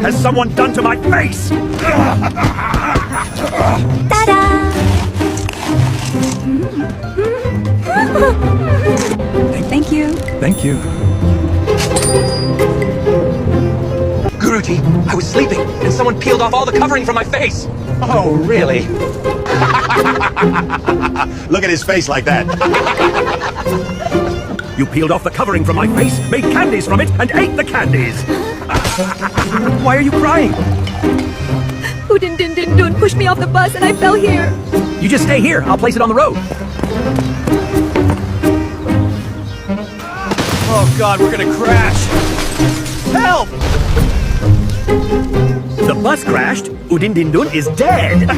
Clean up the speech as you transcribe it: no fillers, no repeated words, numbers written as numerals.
has someone done to my face? Ta-da! Thank you. Thank you. Guruji, I was sleeping, and someone peeled off all the covering from my face. Oh, really? Look at his face like that. You peeled off the covering from my face, made candies from it, and ate the candies. Why are you crying? Udin pushed me off the bus and I fell here. You just stay here. I'll place it on the road. Oh, God, we're gonna crash. Help! The bus crashed. Udin is dead.